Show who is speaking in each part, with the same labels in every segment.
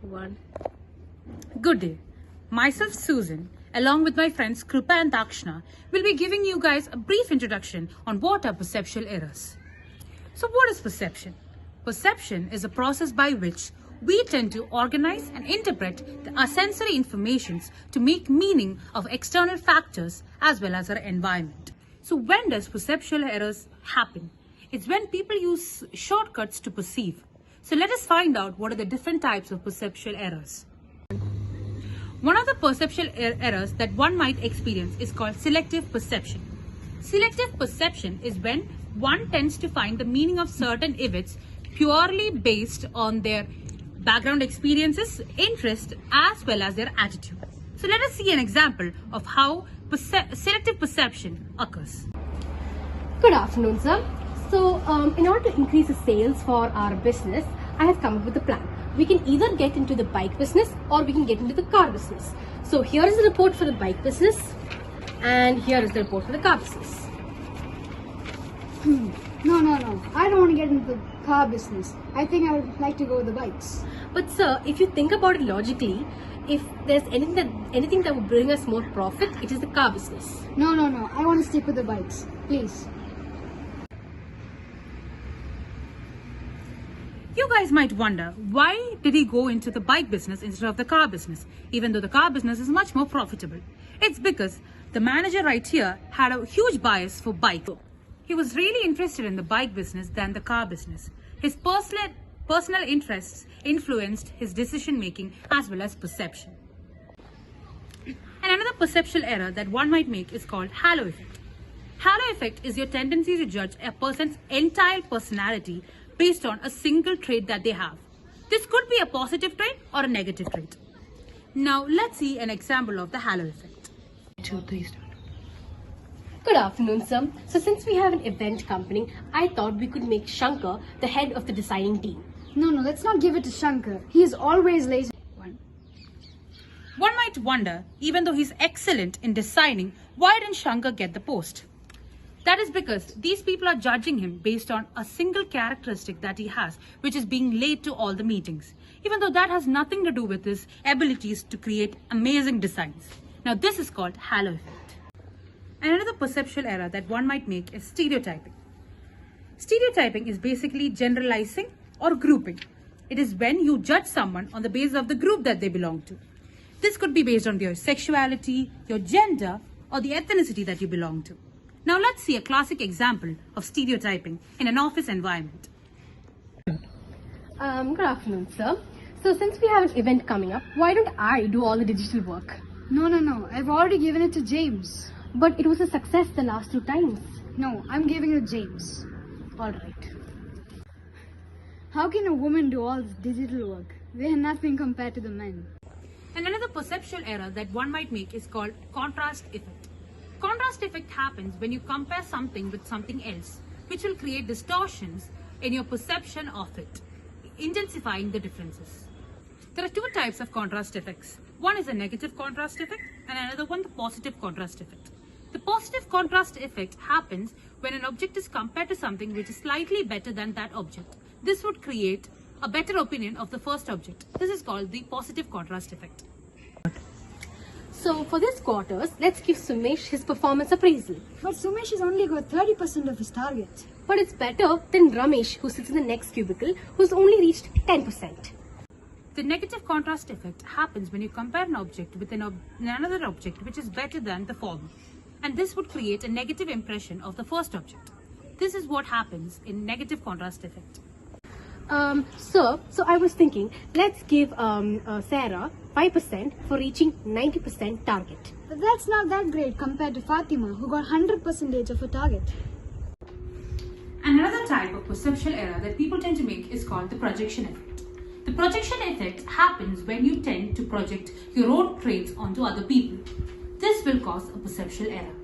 Speaker 1: One.
Speaker 2: Good day. Myself, Susan, along with my friends Kripa and Dakshina, will be giving you guys a brief introduction on what are perceptual errors. So what is perception? Perception is a process by which we tend to organize and interpret our sensory informations to make meaning of external factors as well as our environment. So when does perceptual errors happen? It's when people use shortcuts to perceive. So let us find out what are the different types of perceptual errors. One of the perceptual errors that one might experience is called selective perception. Selective perception is when one tends to find the meaning of certain events purely based on their background experiences, interest, as well as their attitude. So let us see an example of how selective perception occurs.
Speaker 1: Good afternoon, sir. So, in order to increase the sales for our business, I have come up with a plan. We can either get into the bike business or we can get into the car business. So, here is the report for the bike business and here is the report for the car business.
Speaker 3: No. I don't want to get into the car business. I think I would like to go with the bikes.
Speaker 1: But sir, if you think about it logically, if there's anything that would bring us more profit, it is the car business.
Speaker 3: No. I want to stick with the bikes. Please.
Speaker 2: You guys might wonder, why did he go into the bike business instead of the car business, even though the car business is much more profitable? It's because the manager right here had a huge bias for bike. He was really interested in the bike business than the car business. His personal interests influenced his decision making as well as perception. And another perceptual error that one might make is called halo effect. Halo effect is your tendency to judge a person's entire personality based on a single trait that they have. This could be a positive trait or a negative trait. Now let's see an example of the halo effect. 2, 3, start.
Speaker 1: Good afternoon, sir. So since we have an event company, I thought we could make Shankar the head of the designing team.
Speaker 3: No, let's not give it to Shankar. He is always lazy.
Speaker 2: One might wonder, even though he's excellent in designing, why didn't Shankar get the post? That is because these people are judging him based on a single characteristic that he has, which is being late to all the meetings, even though that has nothing to do with his abilities to create amazing designs. Now this is called halo effect. And another perceptual error that one might make is stereotyping. Stereotyping is basically generalizing or grouping. It is when you judge someone on the basis of the group that they belong to. This could be based on your sexuality, your gender, or the ethnicity that you belong to. Now let's see a classic example of stereotyping in an office environment.
Speaker 1: Good afternoon, sir. So since we have an event coming up, why don't I do all the digital work?
Speaker 3: No. I've already given it to James.
Speaker 1: But it was a success the last 2 times.
Speaker 3: No, I'm giving it to James.
Speaker 1: Alright.
Speaker 3: How can a woman do all this digital work? They are nothing compared to the men.
Speaker 2: And another perceptual error that one might make is called contrast effect. Contrast effect happens when you compare something with something else, which will create distortions in your perception of it, intensifying the differences. There are 2 types of contrast effects. One is a negative contrast effect and another one the positive contrast effect. The positive contrast effect happens when an object is compared to something which is slightly better than that object. This would create a better opinion of the first object. This is called the positive contrast effect.
Speaker 1: So for this quarters, let's give Sumesh his performance appraisal.
Speaker 3: But Sumesh has only got 30% of his target.
Speaker 1: But it's better than Ramesh, who sits in the next cubicle, who's only reached 10%.
Speaker 2: The negative contrast effect happens when you compare an object with another object which is better than the former. And this would create a negative impression of the first object. This is what happens in negative contrast effect.
Speaker 1: So I was thinking, let's give Sarah 5% for reaching 90% target.
Speaker 3: But that's not that great compared to Fatima, who got 100% of her target.
Speaker 2: Another type of perceptual error that people tend to make is called the projection effect. The projection effect happens when you tend to project your own traits onto other people. This will cause a perceptual error.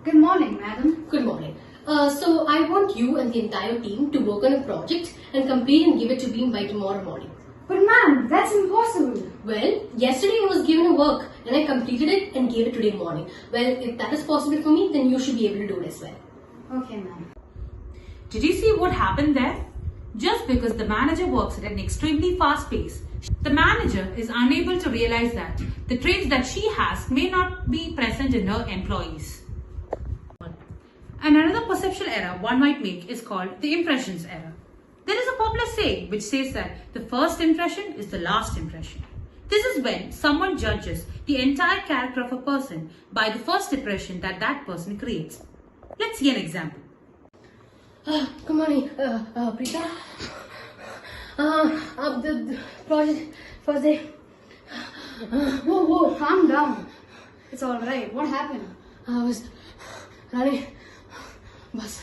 Speaker 3: Good morning, madam.
Speaker 1: Good morning. So I want you and the entire team to work on a project and complete and give it to me by tomorrow morning.
Speaker 3: But ma'am, that's impossible.
Speaker 1: Well, yesterday I was given a work and I completed it and gave it today morning. Well, if that is possible for me, then you should be able to do it as well.
Speaker 3: Okay, ma'am.
Speaker 2: Did you see what happened there? Just because the manager works at an extremely fast pace, The manager is unable to realize that the traits that she has may not be present in her employees. And another perceptual error one might make is called the impressions error. There is a popular saying which says that the first impression is the last impression. This is when someone judges the entire character of a person by the first impression that that person creates. Let's see an example.
Speaker 1: Good morning, Kripa. The project first day.
Speaker 3: Whoa, calm down. It's alright. What happened?
Speaker 1: I was running bus.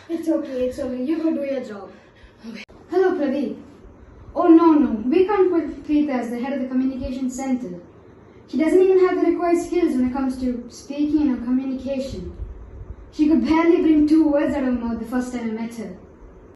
Speaker 3: It's okay. You go do your job. Okay. Hello, Pradeep. Oh, no. We can't put Kripa as the head of the communication center. She doesn't even have the required skills when it comes to speaking and communication. She could barely bring 2 words out of her mouth the first time I met her.